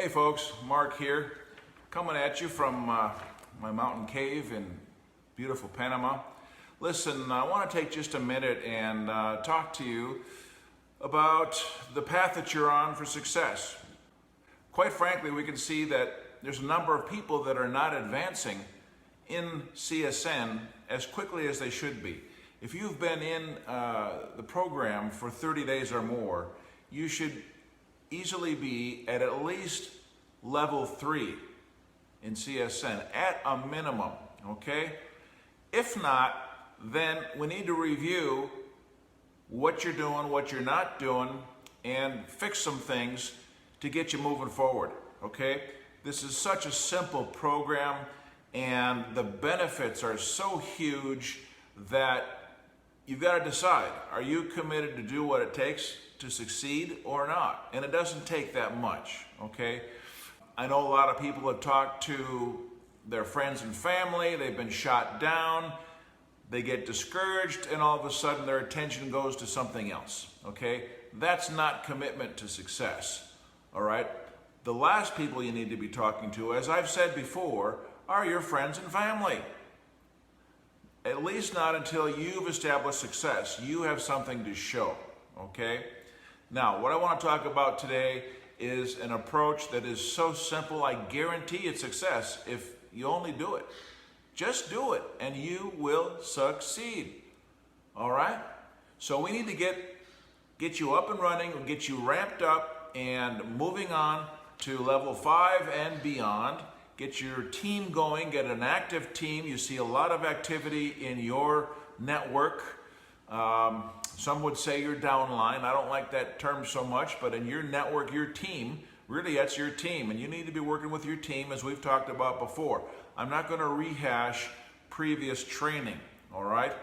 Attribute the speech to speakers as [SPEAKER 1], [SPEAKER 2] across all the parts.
[SPEAKER 1] Hey folks, Mark here, coming at you from my mountain cave in beautiful Panama. Listen, I want to take just a minute and talk to you about the path that you're on for success. Quite frankly, we can see that there's a number of people that are not advancing in CSN as quickly as they should be. If you've been in the program for 30 days or more, you should easily be at least level 3 in CSN at a minimum, okay? If not, then we need to review what you're doing, what you're not doing, and fix some things to get you moving forward, okay? This is such a simple program and the benefits are so huge that you've got to decide, are you committed to do what it takes to succeed or not? And it doesn't take that much, okay? I know a lot of people have talked to their friends and family, they've been shot down, they get discouraged, and all of a sudden their attention goes to something else, okay? That's not commitment to success, all right? The last people you need to be talking to, as I've said before, are your friends and family. At least not until you've established success. You have something to show, okay? Now, what I want to talk about today is an approach that is so simple, I guarantee it's success if you only do it. Just do it and you will succeed, all right? So we need to get you up and running, get you ramped up and moving on to level 5 and beyond. Get your team going, get an active team. You see a lot of activity in your network. Some would say your downline. I don't like that term so much, but in your network, your team, really that's your team. And you need to be working with your team as we've talked about before. I'm not going to rehash previous training, all right?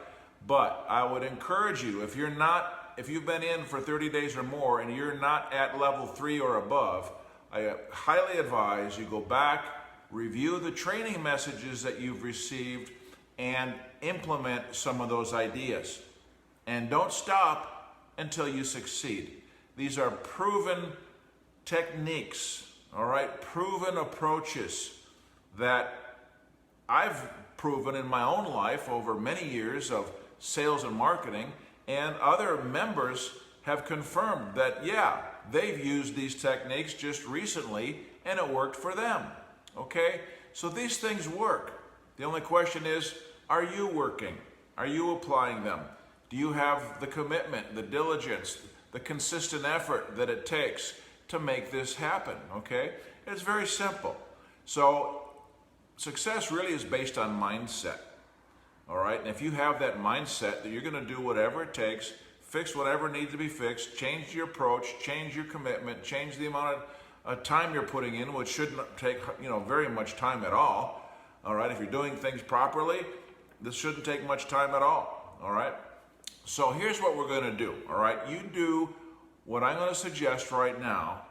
[SPEAKER 1] But I would encourage you, if you've been in for 30 days or more and you're not at level 3 or above, I highly advise you go back, review the training messages that you've received and implement some of those ideas. And don't stop until you succeed. These are proven techniques, all right? Proven approaches that I've proven in my own life over many years of sales and marketing, and other members have confirmed that, yeah, they've used these techniques just recently and it worked for them. Okay? So these things work. The only question is, are you working? Are you applying them? Do you have the commitment, the diligence, the consistent effort that it takes to make this happen? Okay? It's very simple. So success really is based on mindset. All right? And if you have that mindset that you're going to do whatever it takes, fix whatever needs to be fixed, change your approach, change your commitment, change the amount of time you're putting in, which shouldn't take very much time at all. All right, if you're doing things properly, this shouldn't take much time at all. All right, so here's what we're going to do. All right, you do what I'm going to suggest right now,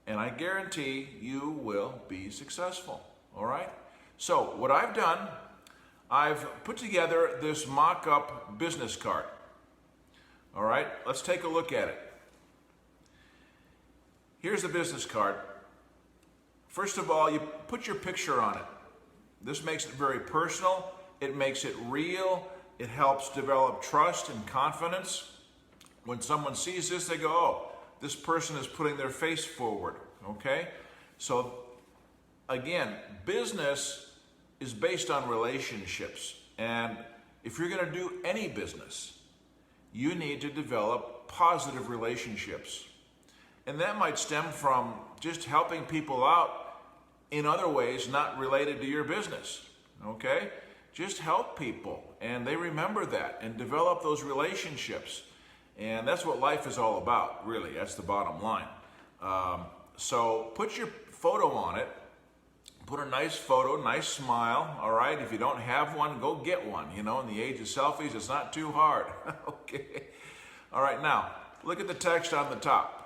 [SPEAKER 1] and I guarantee you will be successful. All right, so what I've done, I've put together this mock-up business card. All right, let's take a look at it. Here's the business card. First of all, you put your picture on it. This makes it very personal. It makes it real. It helps develop trust and confidence. When someone sees this, they go, oh, this person is putting their face forward, okay? So again, business is based on relationships. And if you're gonna do any business, you need to develop positive relationships. And that might stem from just helping people out in other ways not related to your business, okay? Just help people, and they remember that, and develop those relationships. And that's what life is all about, really. That's the bottom line. So put your photo on it. Put a nice photo, nice smile, all right? If you don't have one, go get one. In the age of selfies, it's not too hard, okay? All right, now, look at the text on the top.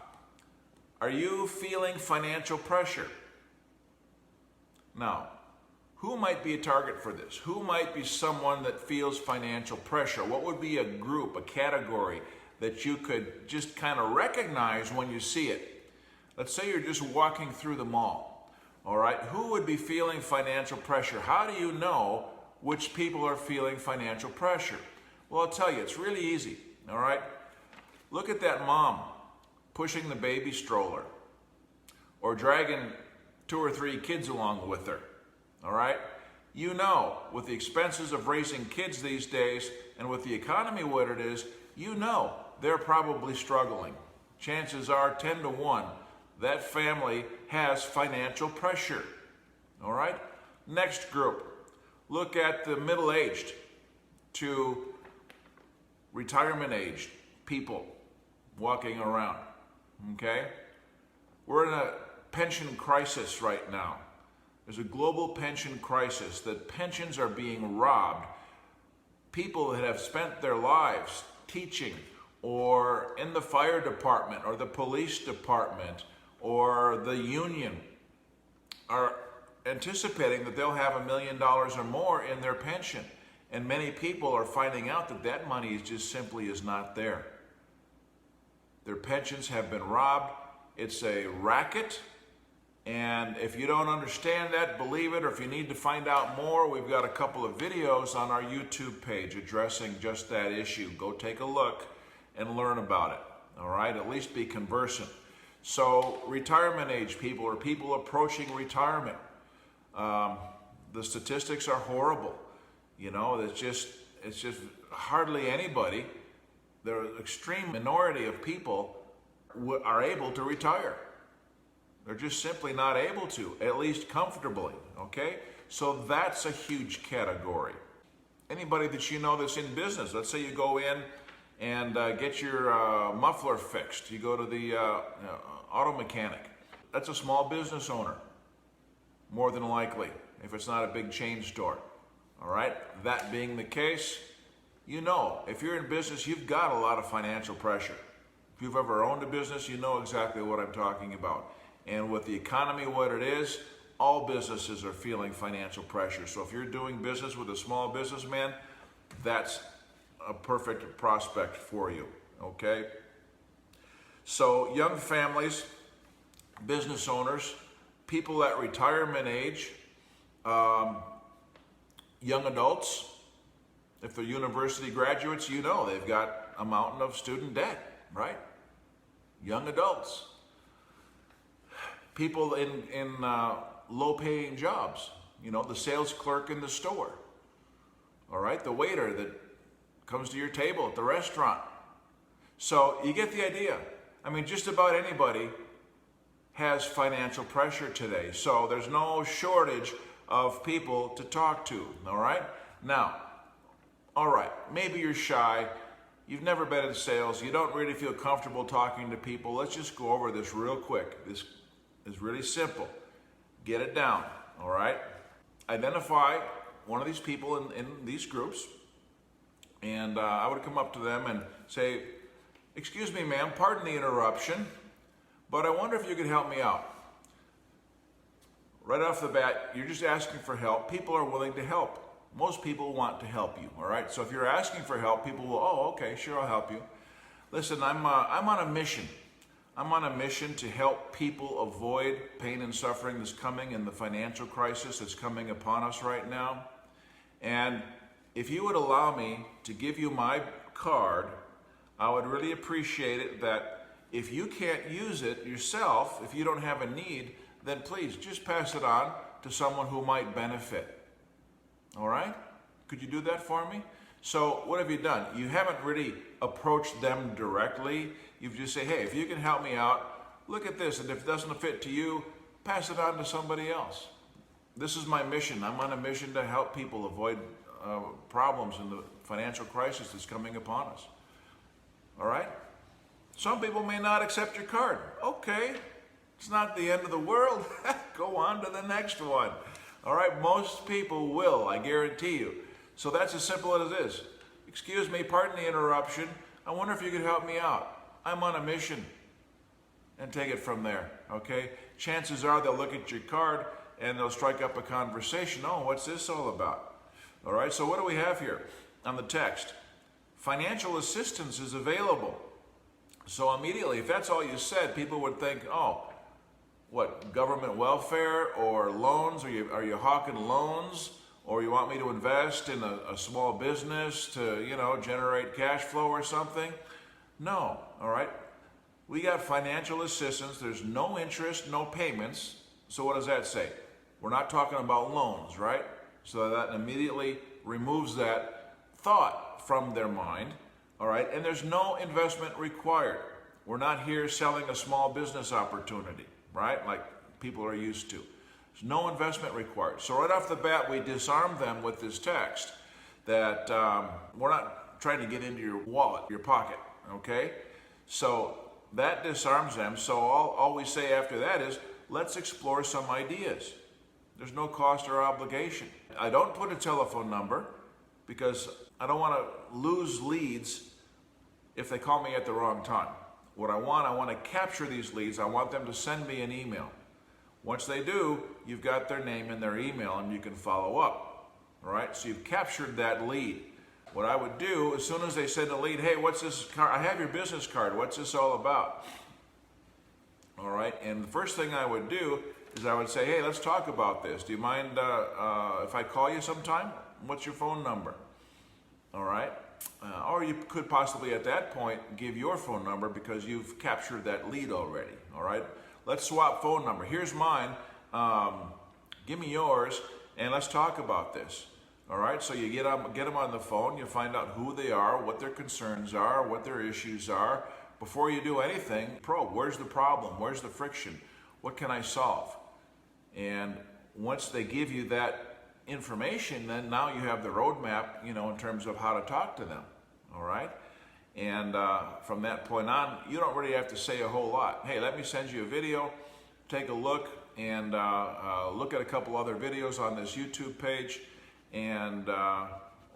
[SPEAKER 1] Are you feeling financial pressure? Now, who might be a target for this? Who might be someone that feels financial pressure? What would be a group, a category that you could just kind of recognize when you see it? Let's say you're just walking through the mall. All right, who would be feeling financial pressure? How do you know which people are feeling financial pressure? Well, I'll tell you, it's really easy. All right, look at that mom pushing the baby stroller or dragging 2 or 3 kids along with her. All right, you know, with the expenses of raising kids these days and with the economy what it is, you know they're probably struggling. Chances are 10 to 1 that family has financial pressure. All right? Next group, look at the middle-aged to retirement-aged people walking around. Okay? We're in a pension crisis right now. There's a global pension crisis that pensions are being robbed. People that have spent their lives teaching or in the fire department or the police department or the union are anticipating that they'll have $1 million or more in their pension. And many people are finding out that that money just simply is not there. Their pensions have been robbed. It's a racket. And if you don't understand that, believe it, or if you need to find out more, we've got a couple of videos on our YouTube page addressing just that issue. Go take a look and learn about it, all right? At least be conversant. So retirement age people or people approaching retirement, the statistics are horrible. You know, it's just hardly anybody, the extreme minority of people are able to retire. They're just simply not able to, at least comfortably, okay? So that's a huge category. Anybody that you know that's in business, let's say you go in and get your muffler fixed. You go to the auto mechanic. That's a small business owner, more than likely, if it's not a big chain store, all right? That being the case, you know, if you're in business, you've got a lot of financial pressure. If you've ever owned a business, you know exactly what I'm talking about. And with the economy what it is, all businesses are feeling financial pressure. So if you're doing business with a small businessman, that's a perfect prospect for you, okay? So young families, business owners, people at retirement age, young adults, if they're university graduates, you know they've got a mountain of student debt, right? Young adults. People in low-paying jobs, you know, the sales clerk in the store, all right, the waiter that comes to your table at the restaurant. So you get the idea. I mean, just about anybody has financial pressure today. So there's no shortage of people to talk to, all right? Now, all right, maybe you're shy. You've never been in sales. You don't really feel comfortable talking to people. Let's just go over this real quick. This is really simple. Get it down, all right? Identify one of these people in these groups, and I would come up to them and say, "Excuse me, ma'am, pardon the interruption, but I wonder if you could help me out." Right off the bat, you're just asking for help. People are willing to help. Most people want to help you, all right? So if you're asking for help, people will, "Oh, okay, sure, I'll help you." Listen, I'm on a mission. I'm on a mission to help people avoid pain and suffering that's coming in the financial crisis that's coming upon us right now. And if you would allow me to give you my card, I would really appreciate it that if you can't use it yourself, if you don't have a need, then please just pass it on to someone who might benefit. All right? Could you do that for me? So what have you done? You haven't really approached them directly. You've just said, "Hey, if you can help me out, look at this. And if it doesn't fit to you, pass it on to somebody else." This is my mission. I'm on a mission to help people avoid problems in the financial crisis that's coming upon us. All right? Some people may not accept your card. Okay. It's not the end of the world. Go on to the next one. All right? Most people will, I guarantee you. So that's as simple as it is. "Excuse me, pardon the interruption. I wonder if you could help me out. I'm on a mission." And take it from there, okay? Chances are they'll look at your card and they'll strike up a conversation. "Oh, what's this all about?" All right, so what do we have here on the text? Financial assistance is available. So immediately, if that's all you said, people would think, "Oh, what, government welfare or loans? Are you hawking loans? Or you want me to invest in a small business to, generate cash flow or something? No, all right? We got financial assistance. There's no interest, no payments. So what does that say? We're not talking about loans, right? So that immediately removes that thought from their mind, all right? And there's no investment required. We're not here selling a small business opportunity, right? Like people are used to. There's no investment required. So right off the bat, we disarm them with this text that we're not trying to get into your wallet, your pocket, okay? So that disarms them. So all we say after that is, let's explore some ideas. There's no cost or obligation. I don't put a telephone number because I don't want to lose leads if they call me at the wrong time. What I want to capture these leads. I want them to send me an email. Once they do, you've got their name and their email and you can follow up. All right, so you've captured that lead. What I would do, as soon as they send a lead, hey, what's this card? I have your business card. What's this all about? All right, and the first thing I would do is I would say, hey, let's talk about this. Do you mind if I call you sometime? What's your phone number? All right, or you could possibly at that point give your phone number because you've captured that lead already. All right, let's swap phone number. Here's mine. Give me yours, and let's talk about this. All right, so you get them on the phone, you find out who they are, what their concerns are, what their issues are. Before you do anything, probe, where's the problem? Where's the friction? What can I solve? And once they give you that information, then now you have the roadmap, in terms of how to talk to them, all right? And from that point on, you don't really have to say a whole lot. Hey, let me send you a video, take a look, and look at a couple other videos on this YouTube page, and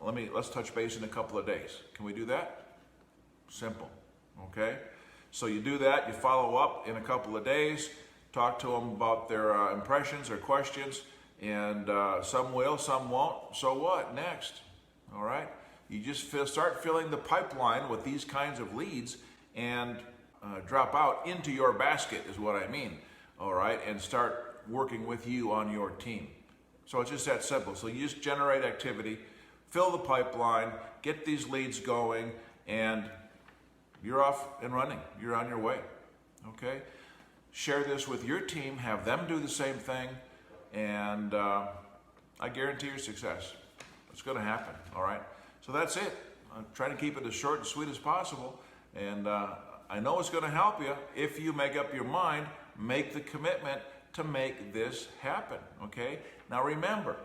[SPEAKER 1] let's touch base in a couple of days. Can we do that? Simple, okay? So you do that, you follow up in a couple of days, talk to them about their impressions or questions, and some will, some won't. So what? Next, all right? You just start filling the pipeline with these kinds of leads and drop out into your basket is what I mean, all right? And start working with you on your team. So it's just that simple. So you just generate activity, fill the pipeline, get these leads going, and you're off and running. You're on your way, okay? Share this with your team, have them do the same thing, and I guarantee your success. It's gonna happen, all right? So that's it. I'm trying to keep it as short and sweet as possible, and I know it's gonna help you if you make up your mind, make the commitment to make this happen, okay? Now remember,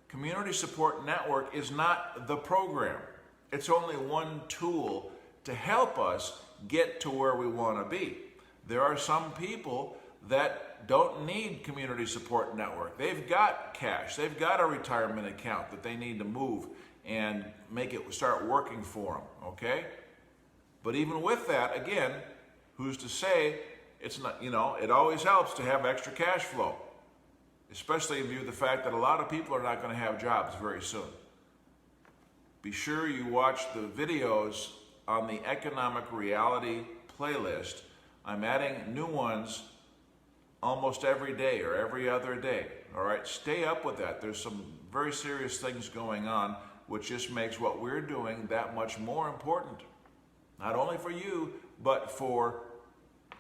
[SPEAKER 1] Community Support Network is not the program. It's only one tool to help us get to where we want to be. There are some people that don't need Community Support Network. They've got cash. They've got a retirement account that they need to move and make it start working for them, okay? But even with that, again, who's to say it's not, it always helps to have extra cash flow, especially in view of the fact that a lot of people are not going to have jobs very soon. Be sure you watch the videos on the Economic Reality playlist. I'm adding new ones almost every day or every other day, all right? Stay up with that. There's some very serious things going on, which just makes what we're doing that much more important, not only for you, but for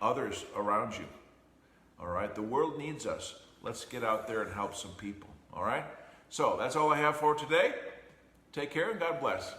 [SPEAKER 1] others around you, all right? The world needs us. Let's get out there and help some people, all right? So that's all I have for today. Take care and God bless.